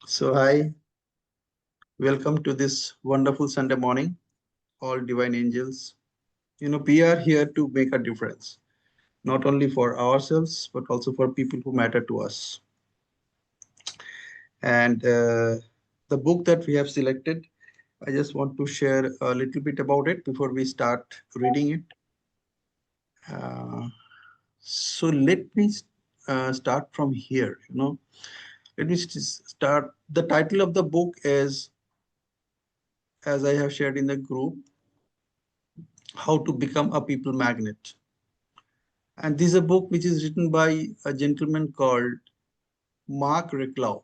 So, hi, welcome to this wonderful Sunday morning, all divine angels. We are here to make a difference, not only for ourselves, but also for people who matter to us. And the book that we have selected, I just want to share a little bit about it before we start reading it. Uh, so, let me start from here. Let me start. The title of the book is, as I have shared in the group, How to Become a People Magnet. And this is a book which is written by a gentleman called Mark Reclau.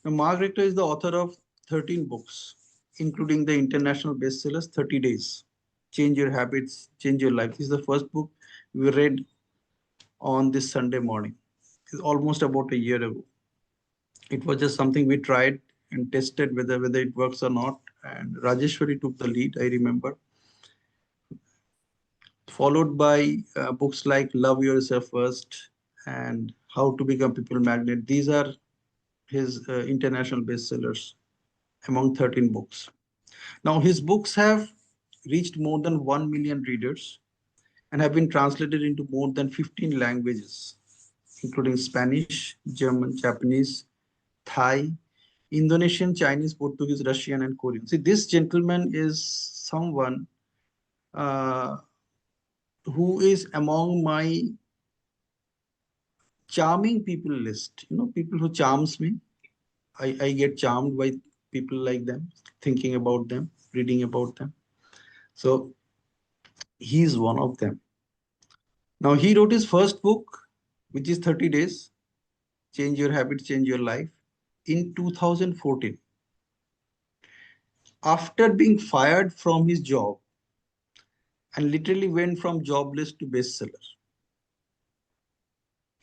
Now, Mark Reclau is the author of 13 books, including the international bestsellers 30 Days, Change Your Habits, Change Your Life. This is the first book we read on this Sunday morning. It's almost about a year ago. It was just something we tried and tested whether it works or not. And Rajeshwari took the lead, I remember, followed by books like Love Yourself First and How to Become People Magnet. These are his international bestsellers among 13 books. Now, his books have reached more than 1 million readers and have been translated into more than 15 languages, including Spanish, German, Japanese, Thai, Indonesian, Chinese, Portuguese, Russian, and Korean. See, this gentleman is someone uh, who is among my charming people list. People who charms me. I get charmed by people like them, thinking about them, reading about them. So he's one of them. Now he wrote his first book, which is 30 Days, Change Your Habits, Change Your Life, in 2014. After being fired from his job and literally went from jobless to bestseller.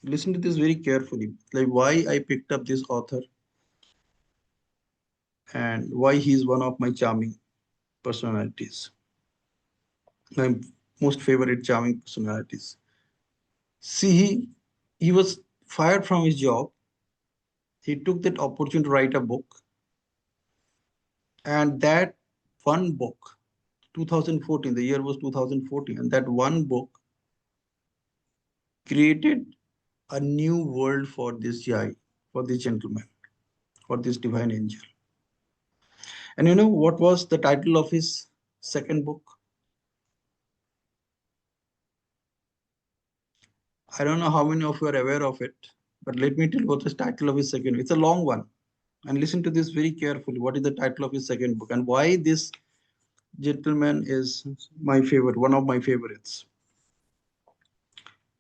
Listen to this very carefully, like why I picked up this author and why he's one of my charming personalities, my most favorite charming personalities. See, he was fired from his job. He took that opportunity to write a book, and that one book, 2014, the year was 2014, and that one book created a new world for this guy, for this gentleman, for this divine angel. And you know what was the title of his second book? I don't know how many of you are aware of it, but let me tell you what the title of his second. It's a long one, and listen to this very carefully. What is the title of his second book, and why this gentleman is my favorite, one of my favorites?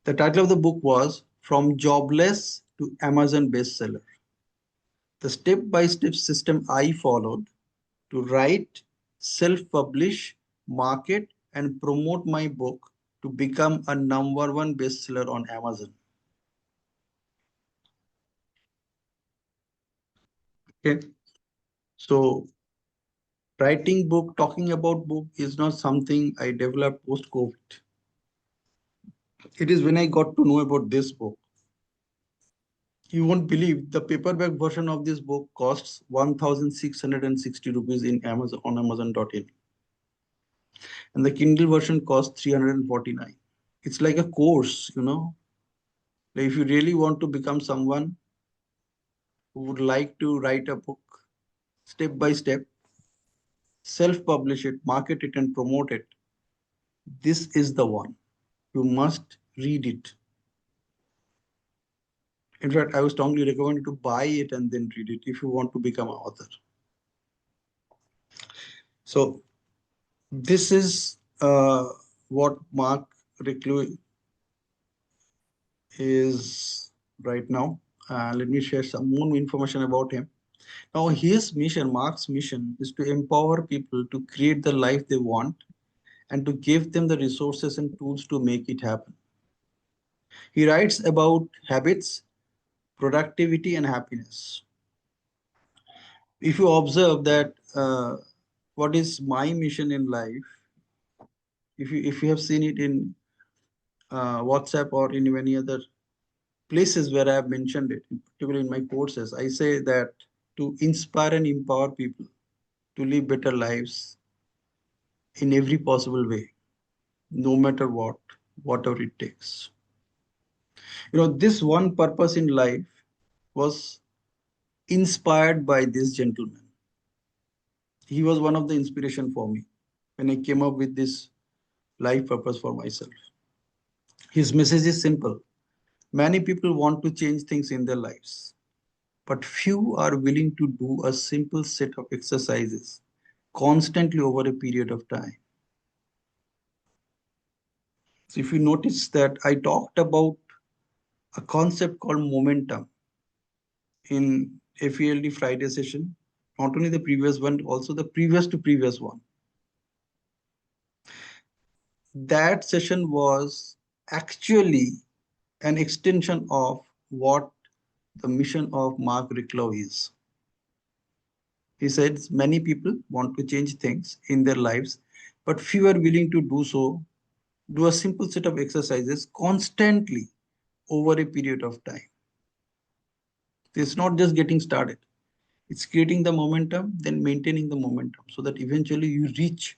The title of the book was From Jobless to Amazon Bestseller. The step by step system I followed to write, self publish, market, and promote my book to become a number one bestseller on Amazon. Okay. So, writing book, talking about book is not something I developed post COVID. It is when I got to know about this book. You won't believe the paperback version of this book costs 1,660 rupees in Amazon on Amazon.in, and the Kindle version costs 349. It's like a course. Like if you really want to become someone who would like to write a book step by step, self-publish it, market it, and promote it, this is the one. You must read it. In fact, I would strongly recommend you to buy it and then read it if you want to become an author. So this is what Mark Reclus is right now. Let me share some more information about him. Now, his mission, Mark's mission, is to empower people to create the life they want and to give them the resources and tools to make it happen. He writes about habits, productivity, and happiness. If you observe that, what is my mission in life, if you have seen it in WhatsApp or in any other places where I have mentioned it, particularly in my courses. I say that to inspire and empower people to live better lives in every possible way, no matter what, whatever it takes. This one purpose in life was inspired by this gentleman. He was one of the inspiration for me when I came up with this life purpose for myself. His message is simple. Many people want to change things in their lives, but few are willing to do a simple set of exercises constantly over a period of time. So if you notice that I talked about a concept called momentum in FELD Friday session, not only the previous one, also the previous to previous one. That session was actually an extension of what the mission of Mark Ricklow is. He says many people want to change things in their lives, but few are willing to do so, do a simple set of exercises constantly over a period of time. It's not just getting started. It's creating the momentum, then maintaining the momentum so that eventually you reach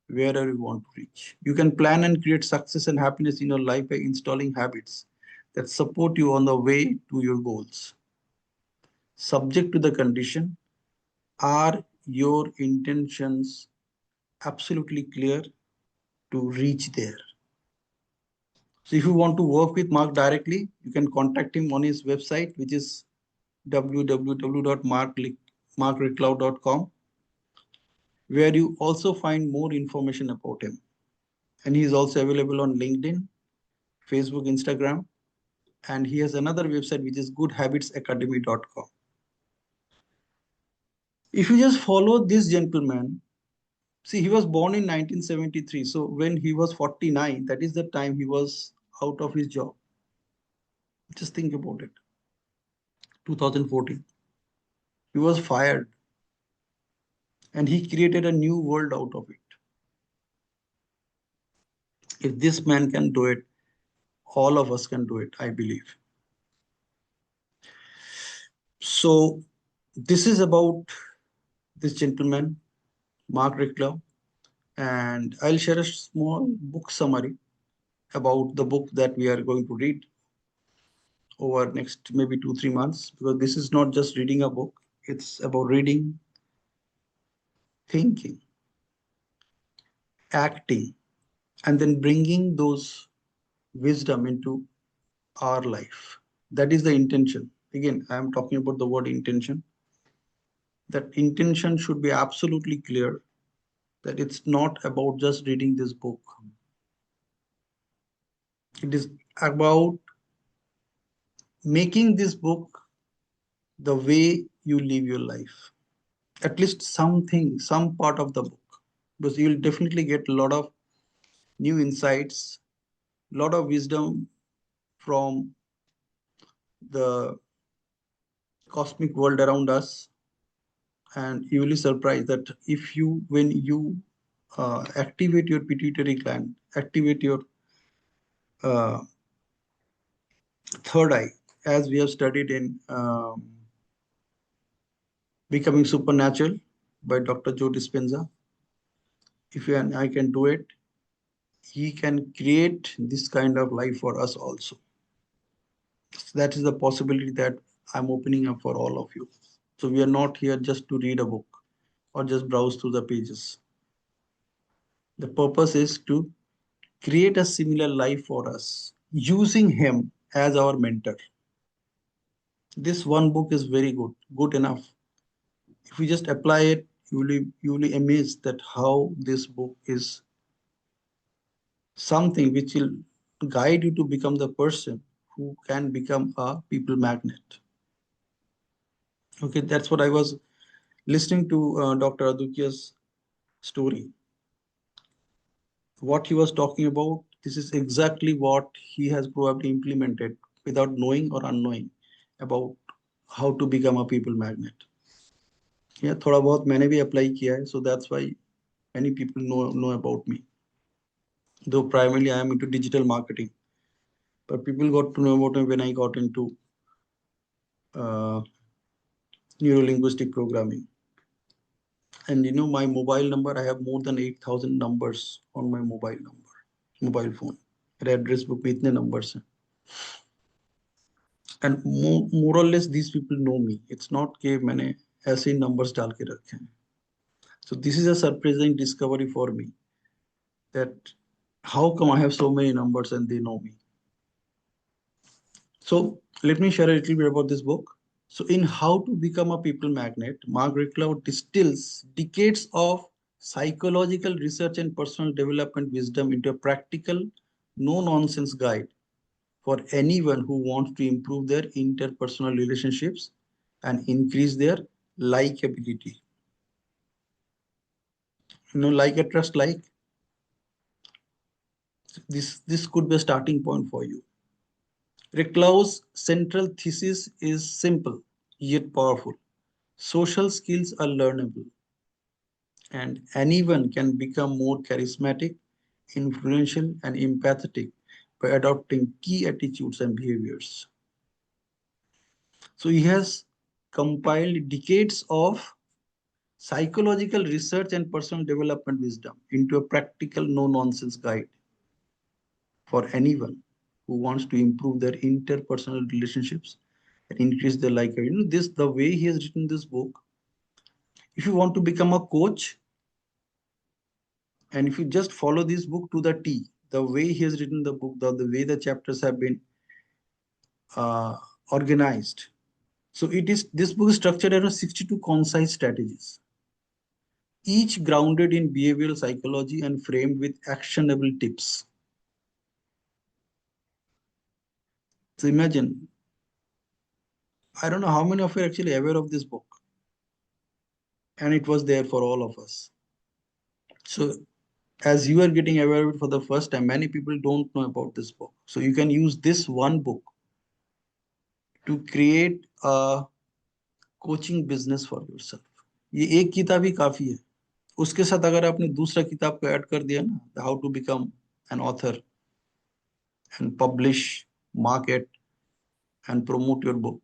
wherever you want to reach. You can plan and create success and happiness in your life by installing habits that support you on the way to your goals. Subject to the condition, are your intentions absolutely clear to reach there? So if you want to work with Mark directly, you can contact him on his website, which is www.markricklove.com, where you also find more information about him. And he is also available on LinkedIn, Facebook, Instagram, and he has another website which is goodhabitsacademy.com. If you just follow this gentleman, see, he was born in 1973. So when he was 49, that is the time he was out of his job. Just think about it. 2014. He was fired and he created a new world out of it. If this man can do it, all of us can do it, I believe. So this is about this gentleman, Mark Ricklow, and I'll share a small book summary about the book that we are going to read over next maybe 2 3 months, because this is not just reading a book, it's about reading, thinking, acting, and then bringing those wisdom into our life. That is the intention. Again, I am talking about the word intention. That intention should be absolutely clear, that it's not about just reading this book. It is about making this book the way you live your life. At least something, some part of the book, because you'll definitely get a lot of new insights, a lot of wisdom from the cosmic world around us. And you will be surprised that if you, when you activate your pituitary gland, activate your uh, third eye, as we have studied in Becoming Supernatural by Dr. Joe Dispenza. If you and I can do it, he can create this kind of life for us also. So that is the possibility that I'm opening up for all of you. So we are not here just to read a book or just browse through the pages. The purpose is to create a similar life for us using him as our mentor. This one book is very good, good enough. If you just apply it, you will be amazed that how this book is something which will guide you to become the person who can become a people magnet. Okay, that's what I was listening to Dr. Adukya's story. What he was talking about, this is exactly what he has probably implemented without knowing or unknowing about how to become a people magnet. Yeah, थोड़ा बहुत मैंने भी apply किया है, so that's why many people know about me. Though primarily I am into digital marketing, but people got to know about me when I got into uh, neuro-linguistic programming. And my mobile number, I have more than 8,000 numbers on my mobile phone. मेरे address book में इतने numbers हैं. And more or less these people know me. It's not कि मैंने ऐसे ही numbers डाल के रखे हैं. So this is a surprising discovery for me, that how come I have so many numbers and they know me. So let me share a little bit about this book. So in How to Become a People Magnet, Mark Reclau distills decades of psychological research and personal development wisdom into a practical, no-nonsense guide for anyone who wants to improve their interpersonal relationships and increase their likability. Like a trust like. This could be a starting point for you. Reclau's central thesis is simple yet powerful. Social skills are learnable, and anyone can become more charismatic, influential, and empathetic by adopting key attitudes and behaviors. So he has compiled decades of psychological research and personal development wisdom into a practical, no nonsense guide for anyone who wants to improve their interpersonal relationships and increase their likelihood. This the way he has written this book. If you want to become a coach, and if you just follow this book to the T, the way he has written the book, the way the chapters have been uh, organized. So this book is structured around 62 concise strategies, each grounded in behavioral psychology and framed with actionable tips. So imagine, I don't know how many of you are actually aware of this book, and it was there for all of us. So as you are getting aware of it for the first time, many people don't know about this book. So you can use this one book to create a coaching business for yourself. ये एक किताब ही काफी है. उसके साथ अगर आपने दूसरा किताब को ऐड कर दिया ना, how to become an author and publish, market and promote your book,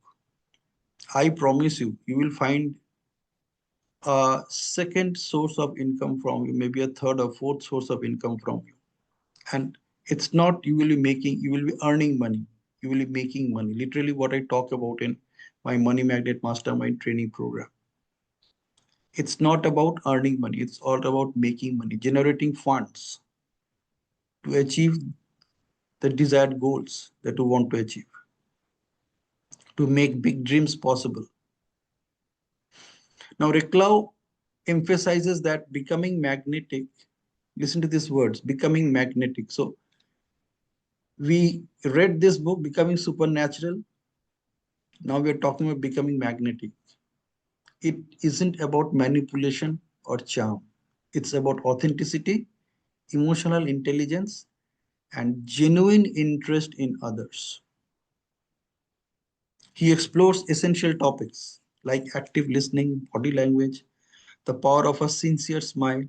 I promise you, you will find a second source of income from you, maybe a third or fourth source of income from you. And it's not you will be making, you will be earning money. You will be making money. Literally what I talk about in my Money Magnet Mastermind training program. It's not about earning money. It's all about making money, generating funds to achieve the desired goals that you want to achieve, to make big dreams possible. Now, Reclau emphasizes that becoming magnetic, listen to these words, becoming magnetic. So we read this book, Becoming Supernatural. Now we are talking about becoming magnetic. It isn't about manipulation or charm. It's about authenticity, emotional intelligence, and genuine interest in others. He explores essential topics like active listening, body language, the power of a sincere smile,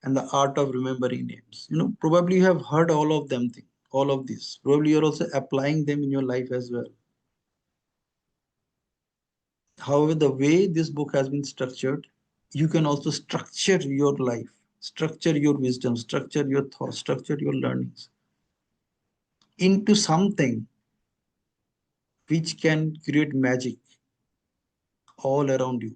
and the art of remembering names. Probably you have heard all of them, all of these. Probably you're also applying them in your life as well. However, the way this book has been structured, you can also structure your life, structure your wisdom, structure your thoughts, structure your learnings into something which can create magic all around you.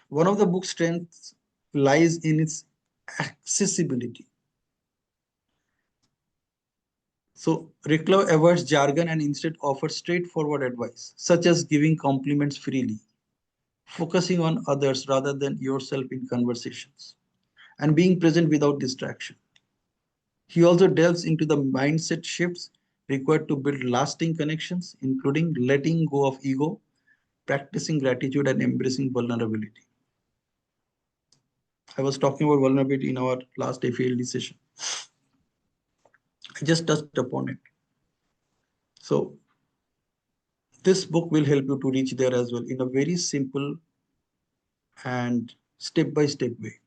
One of the book's strengths lies in its accessibility. So Reclau avoids jargon and instead offers straightforward advice, such as giving compliments freely, focusing on others rather than yourself in conversations, and being present without distraction. He also delves into the mindset shifts required to build lasting connections, including letting go of ego, practicing gratitude, and embracing vulnerability. I was talking about vulnerability in our last FELD session. I just touched upon it. So this book will help you to reach there as well in a very simple and step-by-step way.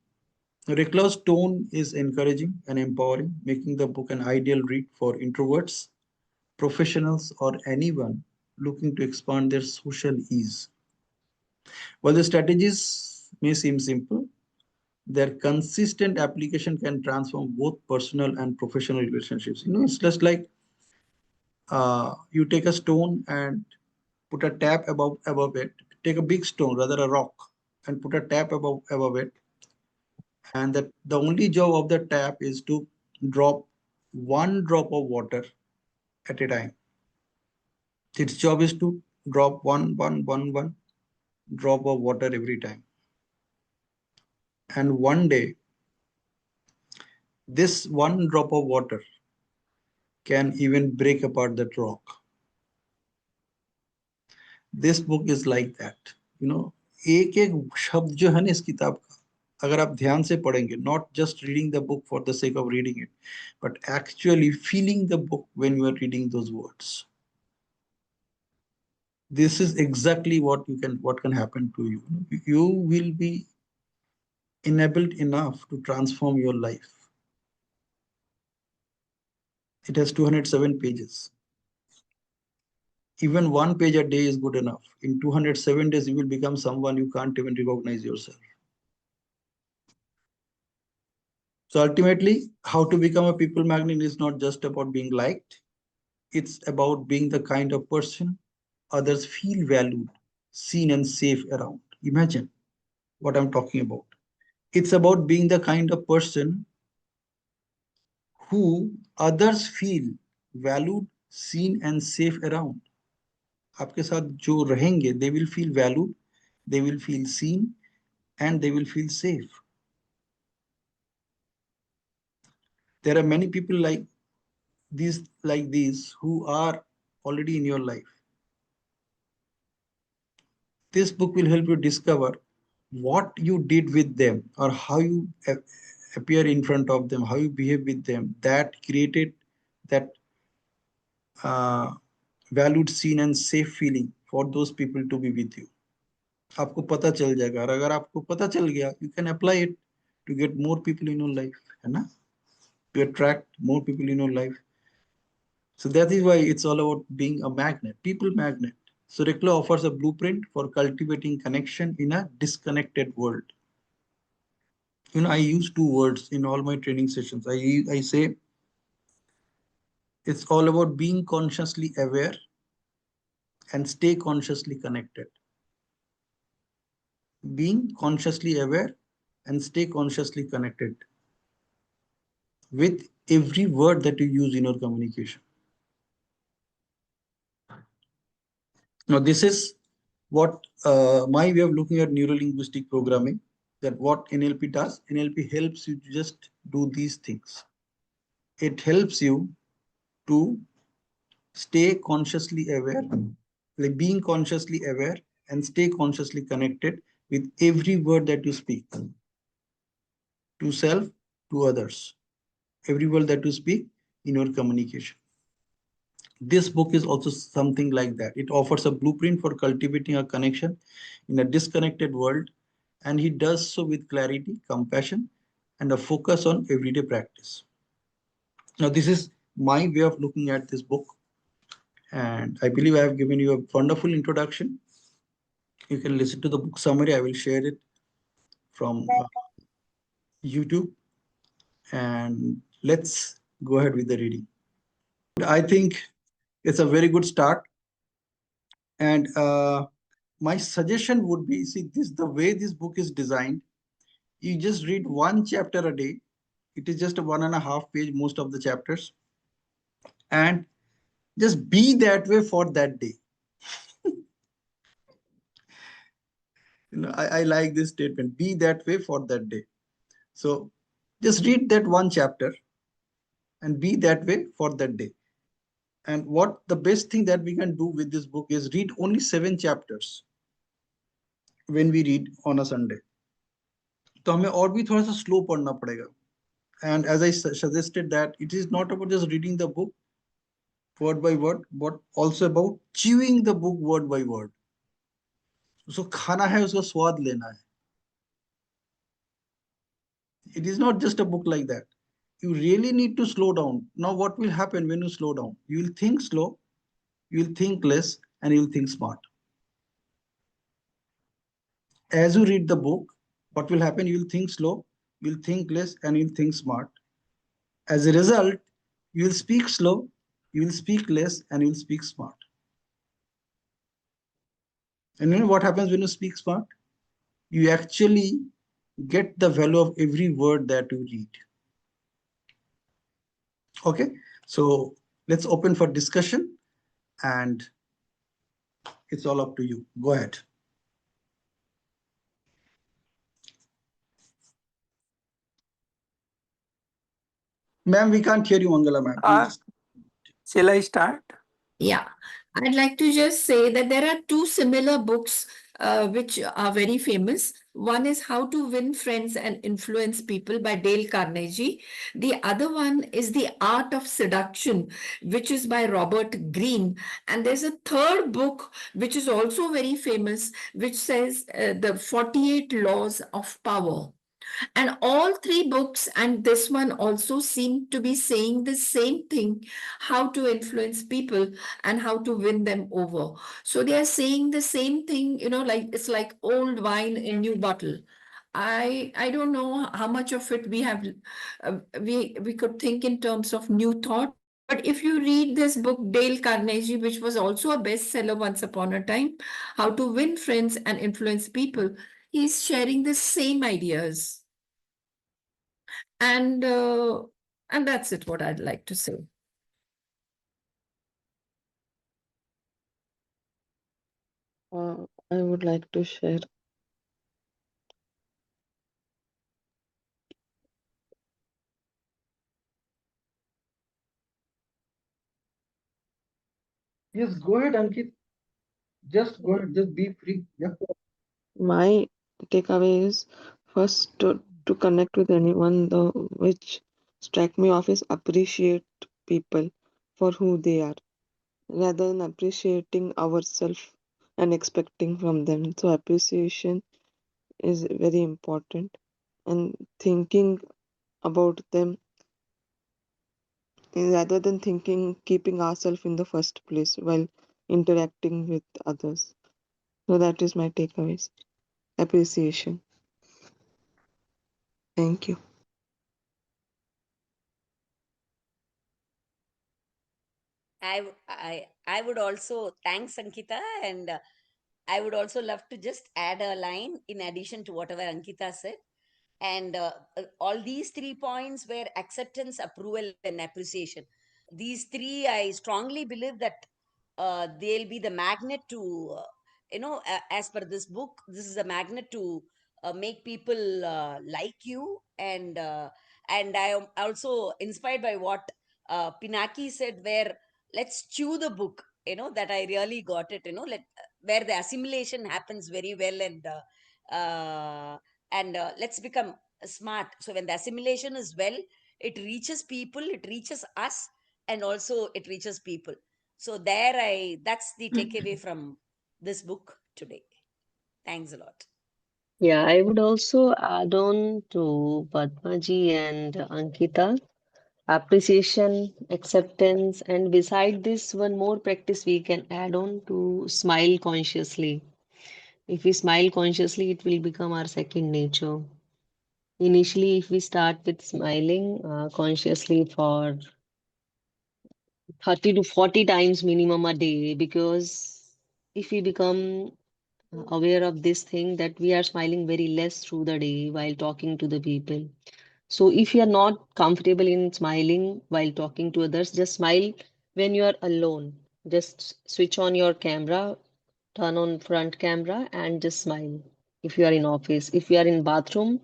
Recla's tone is encouraging and empowering, making the book an ideal read for introverts, professionals, or anyone looking to expand their social ease. While the strategies may seem simple, their consistent application can transform both personal and professional relationships. It's just like you take a stone and put a tap above it. Take a big stone, rather a rock, and put a tap above it, and that the only job of the tap is to drop one drop of water at a time. Its job is to drop one drop of water every time. And one day, this one drop of water can even break apart that rock. This book is like that. You know, एक एक शब्द जो है ना इस किताब का, अगर आप ध्यान से पढ़ेंगे, not just reading the book for the sake of reading it, but actually feeling the book when you are reading those words. This is exactly what can happen to you. You will be enabled enough to transform your life. It has 207 pages. Even one page a day is good enough. In 207 days, you will become someone you can't even recognize yourself. So ultimately, how to become a people magnet is not just about being liked. It's about being the kind of person others feel valued, seen, and safe around. Imagine what I'm talking about. It's about being the kind of person who others feel valued, seen, and safe around. आपके साथ जो रहेंगे, they will feel valued, they will feel seen, and they will feel safe. There are many people like these who are already in your life. This book will help you discover what you did with them, or how you appear in front of them, how you behave with them, that created that uh, valued, seen, and safe feeling for those people to be with you. आपको पता चल जाएगा, और अगर आपको पता चल गया, you can apply it to get more people in your life, है ना? To attract more people in your life. So that is why it's all about being a magnet, people magnet. So Rekla offers a blueprint for cultivating connection in a disconnected world. I use two words in all my training sessions. I say it's all about being consciously aware and stay consciously connected. Being consciously aware and stay consciously connected with every word that you use in your communication. Now, this is what my way of looking at neuro-linguistic programming, that what NLP does. NLP helps you to just do these things. It helps you to stay consciously aware, like being consciously aware and stay consciously connected with every word that you speak, to self, to others, every word that you speak in your communication. This book is also something like that. It offers a blueprint for cultivating a connection in a disconnected world, and he does so with clarity, compassion, and a focus on everyday practice. Now, this is my way of looking at this book, and I believe I have given you a wonderful introduction. You can listen to the book summary. I will share it from YouTube, and let's go ahead with the reading. I think it's a very good start, and my suggestion would be, see, this the way this book is designed. You just read one chapter a day. It is just a 1.5 page, most of the chapters, and just be that way for that day. I like this statement, be that way for that day. So just read that one chapter and be that way for that day. And what the best thing that we can do with this book is read only 7 chapters when we read on a Sunday. तो हमें और भी थोड़ा सा slow पढ़ना पड़ेगा. And as I suggested, that it is not about just reading the book word by word, but also about chewing the book word by word. उसको खाना है, उसका स्वाद लेना है. It is not just a book like that. You really need to slow down. Now, what will happen when you slow down? You will think slow, you will think less, and you will think smart. As you read the book, what will happen? You will think slow, you will think less, and you will think smart. As a result, you will speak slow, you will speak less, and you will speak smart. And you know what happens when you speak smart? You actually get the value of every word that you read. Okay, so let's open for discussion, and it's all up to you. Go ahead. Ma'am, we can't hear you, Mangala ma'am. Uh, shall I start? Yeah, I'd like to just say that there are two similar books which are very famous. One is How to Win Friends and Influence People by Dale Carnegie. The other one is The Art of Seduction, which is by Robert Greene. And there's a third book which is also very famous, which says The 48 Laws of Power. And all three books and this one also seem to be saying the same thing, how to influence people and how to win them over. So they are saying the same thing, like it's like old wine in new bottle. I don't know how much of it we have we could think in terms of new thought. But if you read this book, Dale Carnegie, which was also a bestseller once upon a time, How to Win Friends and Influence People, he's sharing the same ideas. And uh, and that's it, what I'd like to say. I would like to share. Yes, go ahead, Ankit. Just go ahead. Just be free. Yeah. My takeaway is first to connect with anyone, the which strike me off is appreciate people for who they are, rather than appreciating ourselves and expecting from them. So appreciation is very important, and thinking about them rather than thinking keeping ourselves in the first place while interacting with others. So that is my takeaways. Appreciation. Thank you. I would also thanks Ankita, and I would also love to just add a line in addition to whatever Ankita said. And all these 3 points were acceptance, approval, and appreciation. These three, I strongly believe that they'll be the magnet to, as per this book, this is a magnet to make people like you. And I am also inspired by what Pinaki said, where let's chew the book, that I really got it, where the assimilation happens very well, and let's become smart. So when the assimilation is well, it reaches people, it reaches us, and also it reaches people. So that's the takeaway from this book today. Thanks a lot. Yeah, I would also add on to Padmaji and Ankita. Appreciation, acceptance, and beside this, one more practice we can add on to smile consciously. If we smile consciously, it will become our second nature. Initially, if we start with smiling consciously for 30 to 40 times minimum a day, because if we become aware of this thing that we are smiling very less through the day while talking to the people. So if you are not comfortable in smiling while talking to others, just smile when you are alone. Just switch on your camera, turn on front camera and just smile. If you are in office, if you are in bathroom,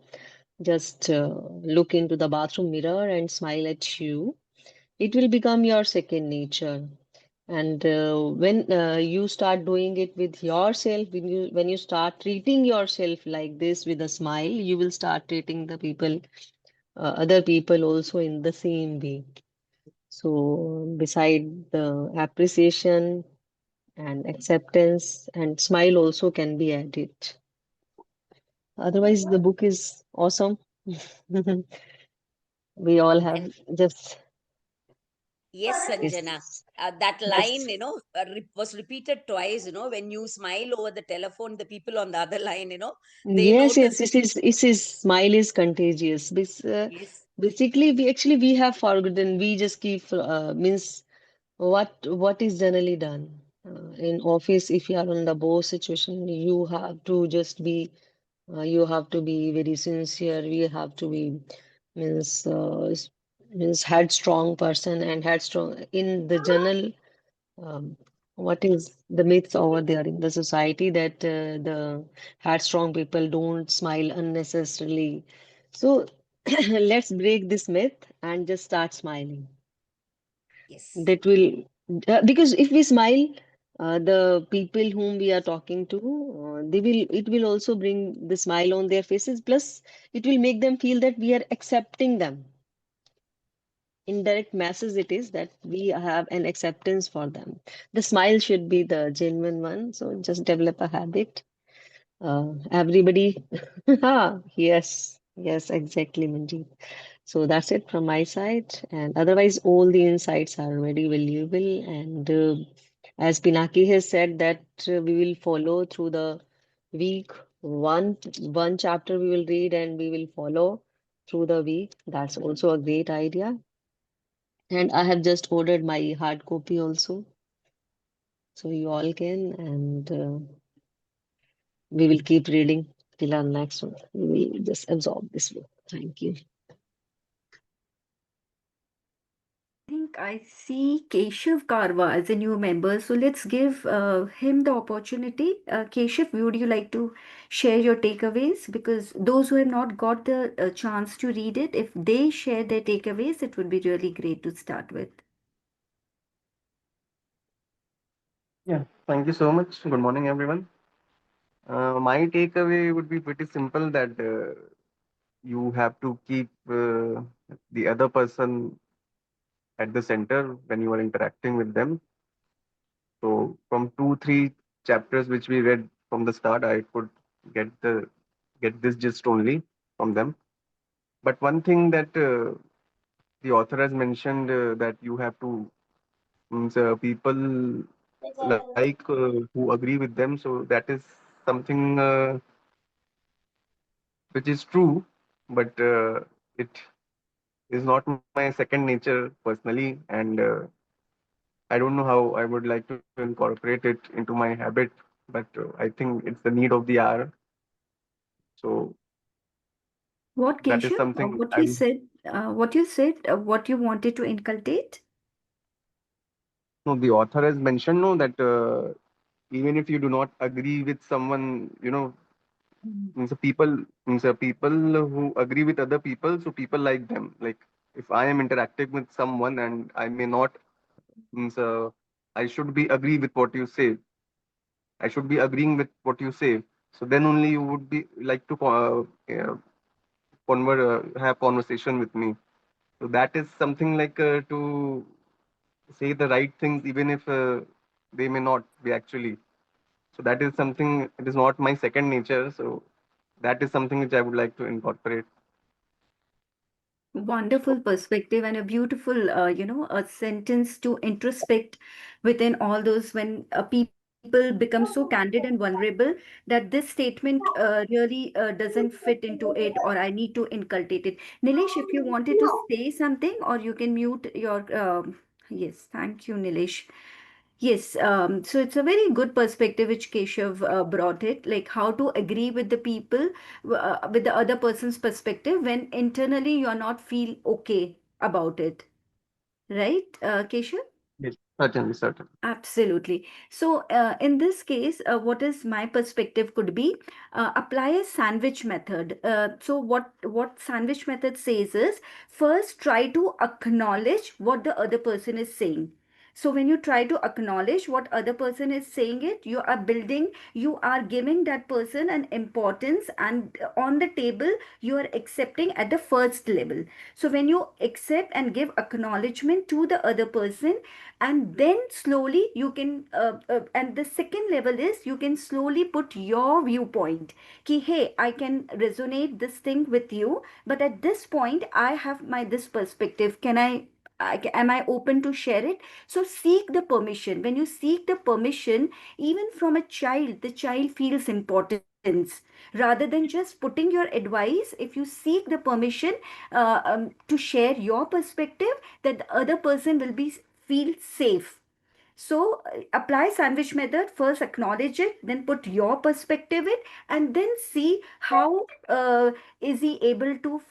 just look into the bathroom mirror and smile at you. It will become your second nature. And when you start doing it with yourself, when you start treating yourself like this with a smile, you will start treating the people, other people also in the same way. So beside the appreciation and acceptance and smile also can be added. Otherwise, the book is awesome. We all have just Yes, Sanjana. this. That line, Yes. was repeated twice. When you smile over the telephone, the people on the other line, they Yes, notice yes, it. it is smile is contagious. Yes. Basically, we have forgotten. We just keep means what is generally done in office. If you are on the boss situation, you have to just be you have to be very sincere. We have to be means means headstrong person and headstrong in the general. Um, what is the myths over there in the society that the headstrong people don't smile unnecessarily. So let's break this myth and just start smiling. Yes. That will, because if we smile, the people whom we are talking to, it will also bring the smile on their faces. Plus, it will make them feel that we are accepting them. Indirect message it is that we have an acceptance for them. The smile should be the genuine one. So just develop a habit. Everybody, yes, yes, exactly, Manjeet. So that's it from my side. And otherwise, all the insights are very valuable. And as Pinaki has said, that we will follow through the week. One chapter we will read and we will follow through the week. That's also a great idea. And I have just ordered my hard copy also. So you all can. And we will keep reading till our next one. We will just absorb this book. Thank you. I think I see Keshav Karwa as a new member, so let's give him the opportunity. Keshav, would you like to share your takeaways? Because those who have not got the chance to read it, if they share their takeaways, it would be really great to start with. Yeah, thank you so much. Good morning, everyone. My takeaway would be pretty simple that you have to keep the other person at the center when you are interacting with them. So, from 2, 3 chapters which we read from the start, I could get the get this gist only from them. But one thing that the author has mentioned that you have to means people like who agree with them. So that is something. Which is true, but it is not my second nature personally, and I don't know how I would like to incorporate it into my habit, but I think it's the need of the hour. So What, that is Keshav? something What I you would. said, what you wanted to inculcate? No, the author has mentioned no that even if you do not agree with someone, Mm. means the people means the people who agree with other people, so people like them. Like if I am interacting with someone and I may not means I should be agree with what you say. I should be agreeing with what you say. So then only you would be like to have conversation with me. So that is something like to say the right things, even if they may not be actually. So that is something. It is not my second nature. So that is something which I would like to incorporate. Wonderful perspective and a beautiful, a sentence to introspect within all those when people become so candid and vulnerable that this statement really doesn't fit into it, or I need to inculcate it. Nilesh, if you wanted to say something, or you can mute your. Yes, thank you, Nilesh. Yes, so it's a very good perspective which Keshav brought it, like how to agree with the people, with the other person's perspective when internally you're not feel okay about it, right, Keshav? Yes, certainly, certainly. Absolutely. So, in this case, what is my perspective could be apply a sandwich method. So, what sandwich method says is first try to acknowledge what the other person is saying. So when you try to acknowledge what other person is saying it, you are building, you are giving that person an importance, and on the table you are accepting at the first level. So when you accept and give acknowledgement to the other person, and then slowly you can and the second level is you can slowly put your viewpoint, ki hey, I can resonate this thing with you, but at this point I have my this perspective, can am I open to share it? So seek the permission. When you seek the permission, even from a child, the child feels importance. Rather than just putting your advice, if you seek the permission to share your perspective, that the other person will be feel safe. So apply sandwich method. First acknowledge it, then put your perspective in, and then see how is he able to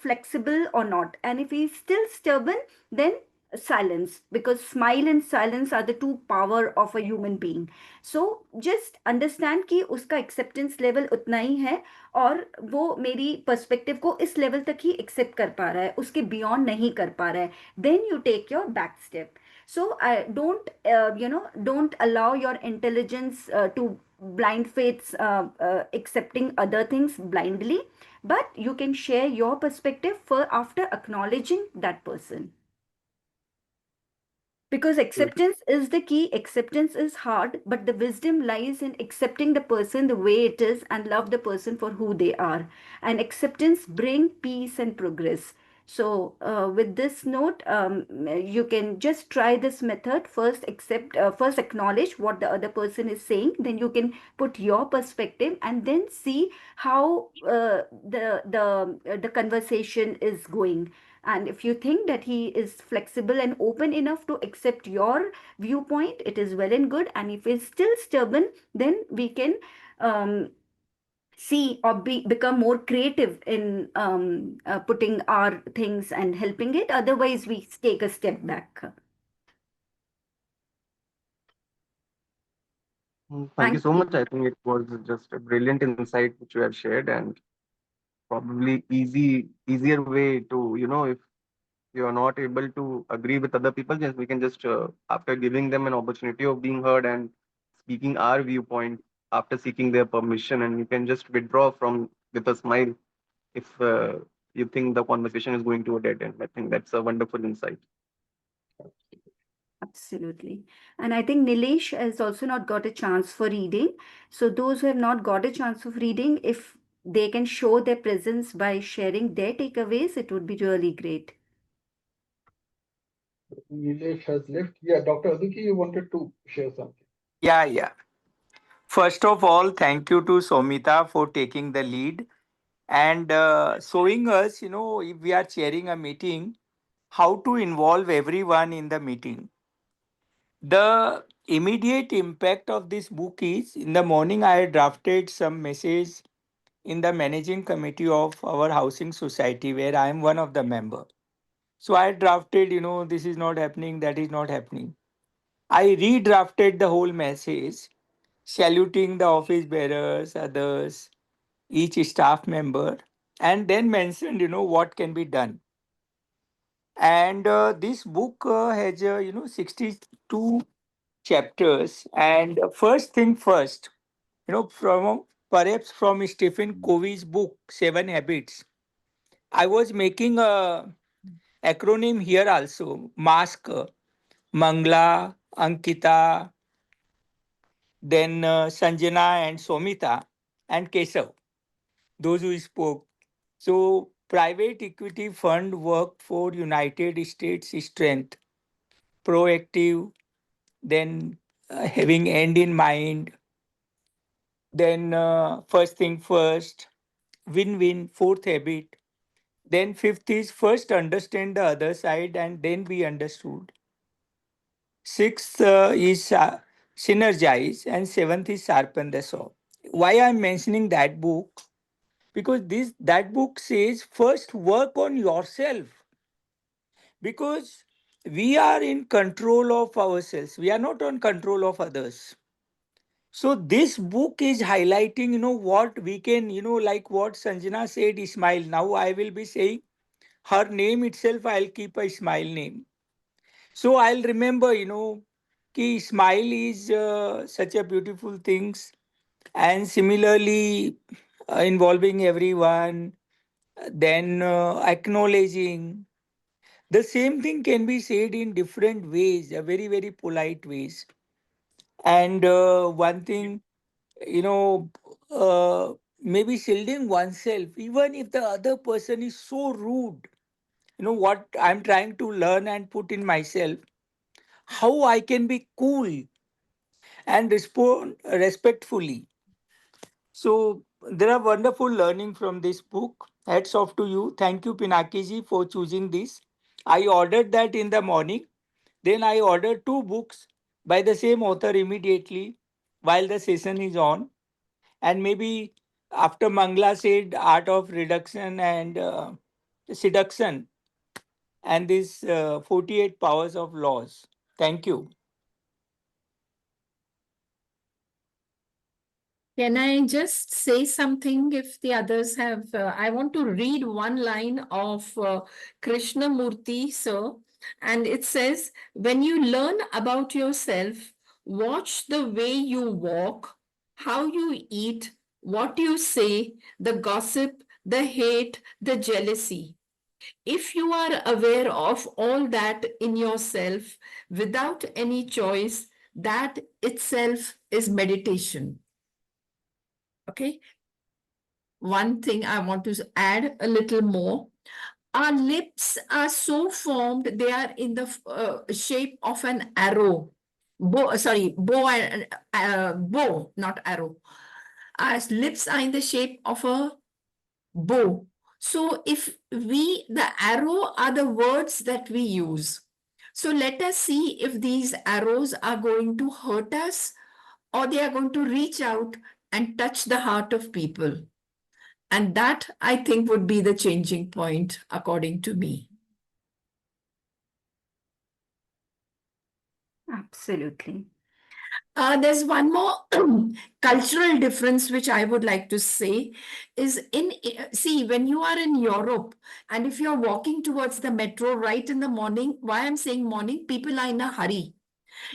flexible or not. And if he's still stubborn, then silence, because smile and silence are the two power of a human being. So just understand कि उसका acceptance level उतना ही है, और वो मेरी perspective को इस level तक ही accept कर पा रहा है, उसके beyond नहीं कर पा रहा है. Then you take your back step. So I don't allow your intelligence to blind faiths, accepting other things blindly, but you can share your perspective for after acknowledging that person. Because acceptance is the key. Acceptance is hard, but the wisdom lies in accepting the person the way it is and love the person for who they are. And acceptance bring peace and progress. So, with this note, you can just try this method. First acknowledge what the other person is saying. Then you can put your perspective, and then see how the conversation is going. And if you think that he is flexible and open enough to accept your viewpoint, it is well and good. And if he's still stubborn, then we can um, see or become more creative in putting our things and helping it. Otherwise, we take a step back. Thank you Thank so you. much. I think it was just a brilliant insight which you have shared, and probably easier way to, if you are not able to agree with other people, just we can just after giving them an opportunity of being heard and speaking our viewpoint after seeking their permission, and you can just withdraw from with a smile if you think the conversation is going to a dead end. I think that's a wonderful insight. Absolutely. And I think Nilesh has also not got a chance for reading. So those who have not got a chance of reading, if they can show their presence by sharing their takeaways, it would be really great. Nilesh has left. Yeah, Dr. Aduki, you wanted to share something. Yeah, yeah. First of all, thank you to Somita for taking the lead and showing us, if we are chairing a meeting, how to involve everyone in the meeting. The immediate impact of this book is in the morning, I drafted some message in the managing committee of our housing society where I am one of the member. So I drafted, this is not happening, that is not happening. I redrafted the whole message, saluting the office bearers, others, each staff member, and then mentioned, what can be done. And this book has, 62 chapters. And first thing first, from perhaps from Stephen Covey's book, Seven Habits, I was making a acronym here also, MASK, Mangla, Ankita, then Sanjana and Somita and Kesav, those who spoke. So, private equity fund work for United States strength, proactive, then having end in mind, then first thing first, win-win, fourth habit. Then fifth is first understand the other side and then be understood. Sixth is synergize, and seventh is sharpen the saw. Why I'm mentioning that book? Because this that book says first work on yourself, because we are in control of ourselves. We are not on control of others. So this book is highlighting, what we can, like what Sanjana said, smile. Now I will be saying her name itself. I'll keep a smile name. So I'll remember, ki smile is such a beautiful things, and similarly involving everyone, then acknowledging. The same thing can be said in different ways, very, very polite ways. And one thing, you know, maybe shielding oneself, even if the other person is so rude. What I'm trying to learn and put in myself, how I can be cool and respond respectfully. So there are wonderful learning from this book. Hats off to you. Thank you, Pinakiji, for choosing this. I ordered that in the morning. Then I ordered two books by the same author immediately while the session is on. And maybe after Mangla said Art of Reduction and Seduction and this 48 Powers of Laws. Thank you. Can I just say something if the others have? I want to read one line of Krishnamurti, sir, and it says, when you learn about yourself, watch the way you walk, how you eat, what you say, the gossip, the hate, the jealousy. If you are aware of all that in yourself without any choice, that itself is meditation. Okay. One thing I want to add a little more. Our lips are so formed, they are in the shape of an arrow. Bow, not arrow. Our lips are in the shape of a bow. So if the arrow are the words that we use. So let us see if these arrows are going to hurt us or they are going to reach out and touch the heart of people. And that, I think, would be the changing point, according to me. Absolutely. There's one more cultural difference which I would like to say is see, when you are in Europe and if you're walking towards the metro right in the morning, why I'm saying morning, people are in a hurry.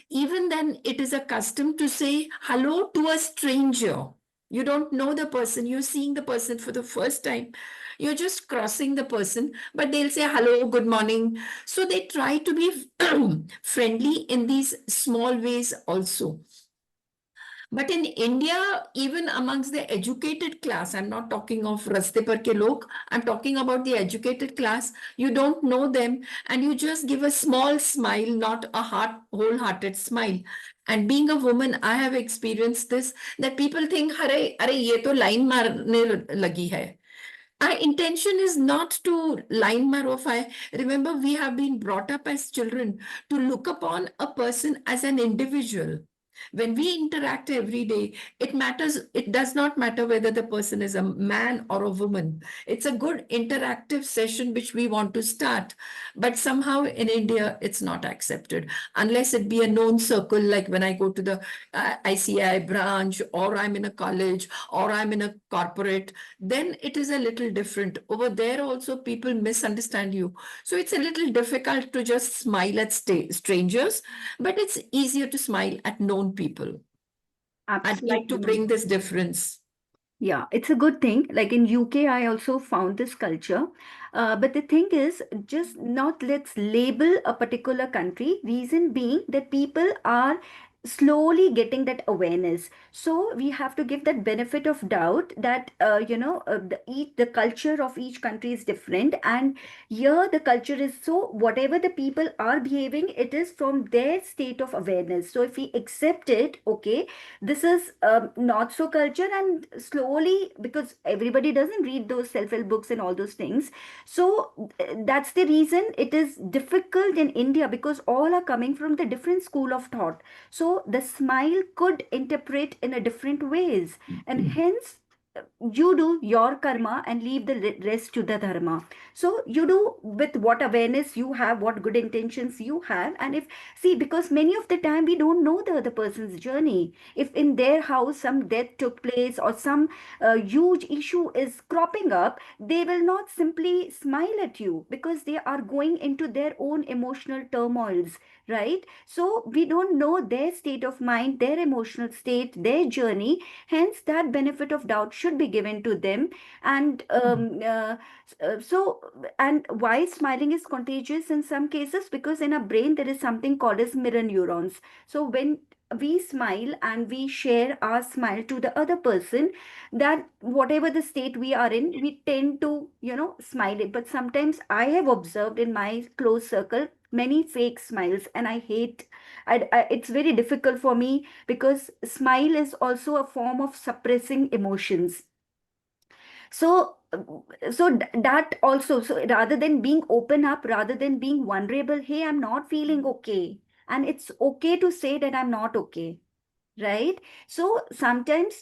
Even then, it is a custom to say hello to a stranger. You don't know the person, you're seeing the person for the first time. You're just crossing the person, but they'll say hello, good morning. So they try to be friendly in these small ways also. But in India, even amongst the educated class, I'm not talking of raste par ke log, I'm talking about the educated class, you don't know them and you just give a small smile, not a wholehearted smile. And being a woman, I have experienced this, that people think, Are ye to line marne lagi hai. Our intention is not to line marofy. Remember, we have been brought up as children to look upon a person as an individual. When we interact every day, it does not matter whether the person is a man or a woman. It's a good interactive session which we want to start. But somehow in India, it's not accepted unless it be a known circle, like when I go to the ICI branch, or I'm in a college, or I'm in a corporate, then it is a little different. Over there also, people misunderstand you. So it's a little difficult to just smile at strangers, but it's easier to smile at known people. I'd like to Absolutely. bring this difference. Yeah, it's a good thing. Like in UK, I also found this culture. But the thing is, just not let's label a particular country. Reason being that people are slowly getting that awareness. So we have to give that benefit of doubt that the culture of each country is different, and here the culture is so whatever the people are behaving, it is from their state of awareness. So if we accept it, okay, this is not so culture, and slowly, because everybody doesn't read those self-help books and all those things, so that's the reason it is difficult in India, because all are coming from the different school of thought. So the smile could interpret in a different ways, and hence you do your karma and leave the rest to the dharma. So you do with what awareness you have, what good intentions you have. And if, see, because many of the time we don't know the other person's journey. If in their house some death took place or some huge issue is cropping up, they will not simply smile at you because they are going into their own emotional turmoils, right? So we don't know their state of mind, their emotional state, their journey. Hence, that benefit of doubt should be given to them. And so, and why smiling is contagious in some cases, because in our brain there is something called as mirror neurons. So when we smile and we share our smile to the other person, that whatever the state we are in, we tend to, smile it. But sometimes I have observed in my close circle many fake smiles, and I hate, it's very difficult for me, because smile is also a form of suppressing emotions. So that also, so rather than being open up, rather than being vulnerable, hey, I'm not feeling okay, and it's okay to say that I'm not okay, right? So sometimes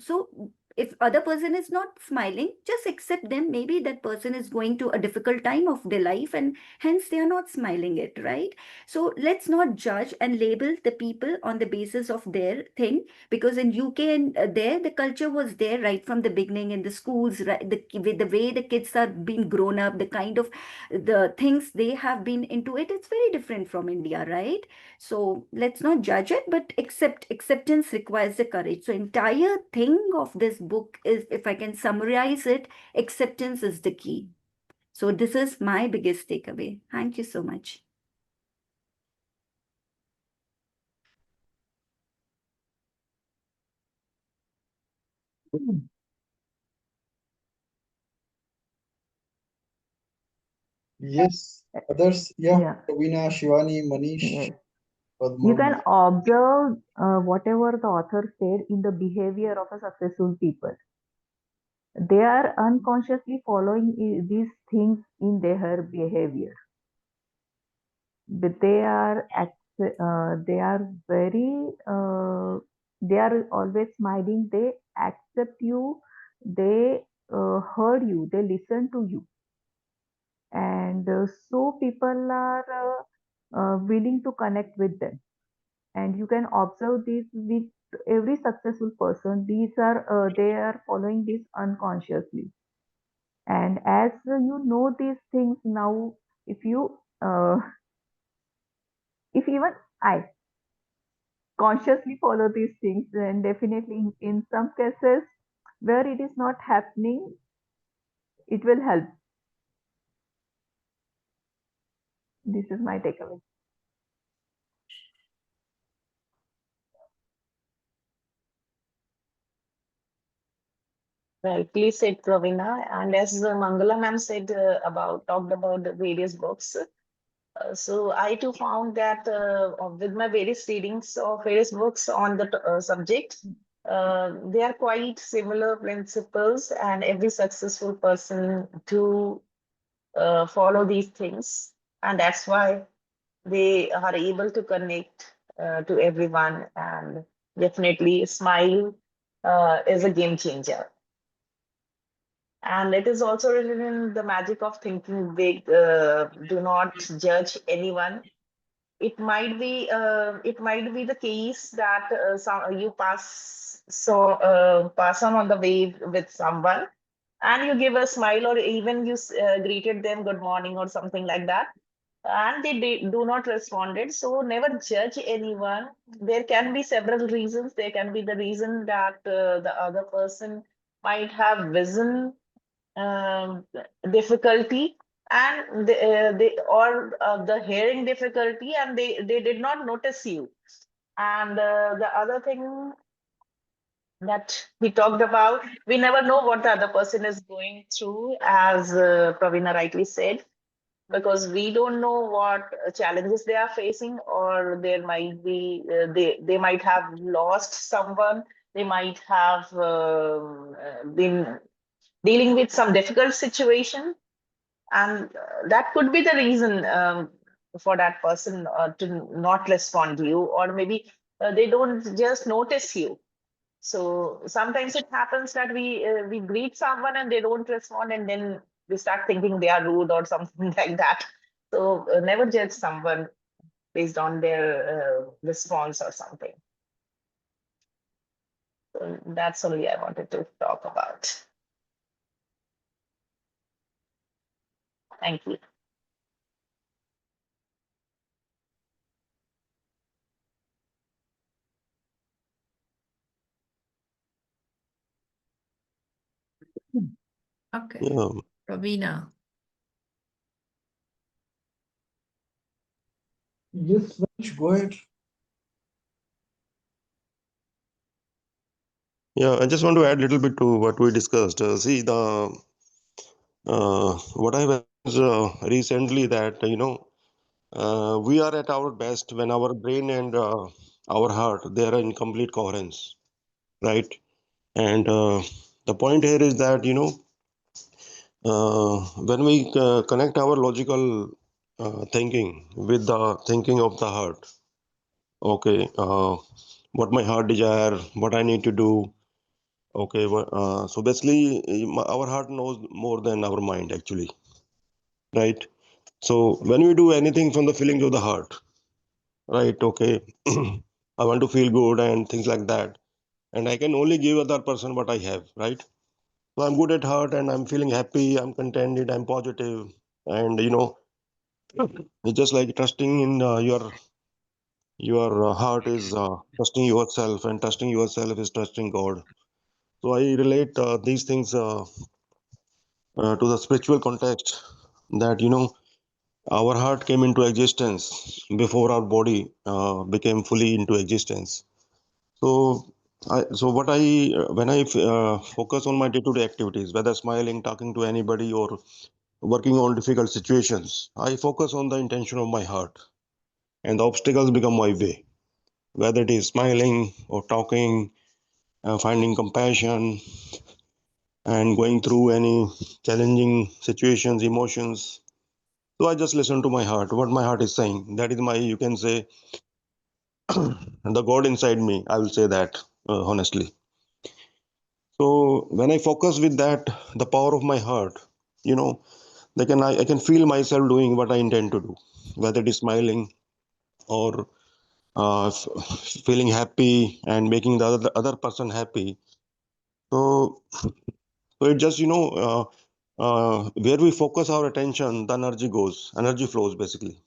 so if other person is not smiling, just accept them. Maybe that person is going to a difficult time of their life, and hence they are not smiling it, right? So let's not judge and label the people on the basis of their thing, because in UK and there, the culture was there right from the beginning in the schools, right? With the way the kids are being grown up, the kind of the things they have been into it, it's very different from India, right? So let's not judge it, but acceptance requires the courage. So entire thing of this book is, if I can summarize it, acceptance is the key. So this is my biggest takeaway. Thank you so much. Yes, others, yeah, Yeah, Ravina, Shivani, Manish, yes. You Padma. can observe whatever the author said in the behavior of a successful people. They are unconsciously following these things in their behavior. But they are very they are always smiling. They accept you. They heard you. They listen to you, and so people are willing to connect with them. And you can observe this with every successful person. These are they are following this unconsciously. And as you know these things now, if you if even I consciously follow these things, then definitely in some cases where it is not happening, it will help. This is my takeaway. Well, please said Pravina. And as Mangala ma'am said talked about the various books. So I too found that with my various readings of various books on the subject, they are quite similar principles, and every successful person to follow these things, and that's why they are able to connect to everyone, and definitely smile is a game changer. And it is also written in the magic of thinking big. Do not judge anyone. It might be the case that you pass on the way with someone, and you give a smile, or even you greeted them good morning or something like that, and they do not responded. So never judge anyone. There can be several reasons. There can be the reason that the other person might have vision um, difficulty, and they or the hearing difficulty, and they did not notice you. And the other thing that we talked about, we never know what the other person is going through, as Pravina rightly said, because we don't know what challenges they are facing, or there might be they might have lost someone, they might have been dealing with some difficult situation, and that could be the reason for that person to not respond to you, or maybe they don't just notice you. So sometimes it happens that we greet someone and they don't respond, and then we start thinking they are rude or something like that. So never judge someone based on their response or something. So that's only I wanted to talk about. Thank you. Okay, Yeah, Ravina. Yes, Vansh, go ahead. yeah. I just want to add a little bit to what we discussed. See, what I have recently that we are at our best when our brain and our heart they are in complete coherence, right? And the point here is that when we connect our logical thinking with the thinking of the heart, okay, what my heart desire, what I need to do. Okay, so basically, our heart knows more than our mind, actually, right? So when we do anything from the feelings of the heart, right? Okay, I want to feel good and things like that, and I can only give other person what I have, right? So I'm good at heart, and I'm feeling happy, I'm contented, I'm positive, and it's just like trusting in your heart is trusting yourself, and trusting yourself is trusting God. So I relate these things to the spiritual context that our heart came into existence before our body became fully into existence. So what I when I focus on my day-to-day activities, whether smiling, talking to anybody, or working on difficult situations, I focus on the intention of my heart, and the obstacles become my way. Whether it is smiling or talking, finding compassion, and going through any challenging situations, emotions. So I just listen to my heart, what my heart is saying. That is my, you can say, the God inside me. I will say that honestly. So when I focus with that, the power of my heart, you know, I can feel myself doing what I intend to do, whether it is smiling or feeling happy and making the other person happy. So, so it just, where we focus our attention, the energy flows basically.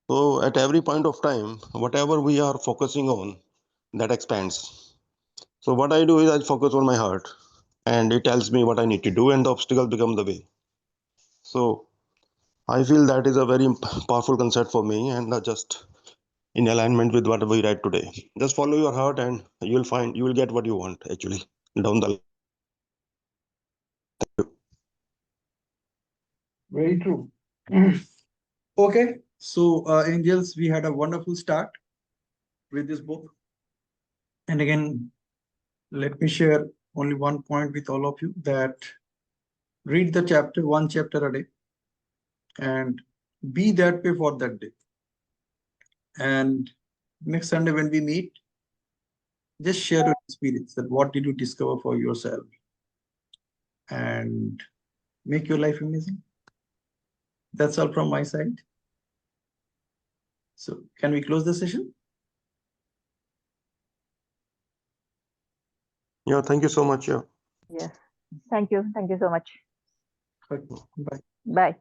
So at every point of time, whatever we are focusing on, that expands. So what I do is I focus on my heart, and it tells me what I need to do, and the obstacle become the way. So I feel that is a very powerful concept for me, and just in alignment with what we read today. Just follow your heart, and you will get what you want actually down the line. Very true. Okay, so angels, we had a wonderful start with this book. And again, let me share only one point with all of you that read the chapter, one chapter a day, and be that way for that day. And next Sunday, when we meet, just share your experience that what did you discover for yourself and make your life amazing. That's all from my side. So, can we close the session? Yeah, thank you so much. Yeah. Yes. Thank you. Thank you so much. Okay, bye. Bye.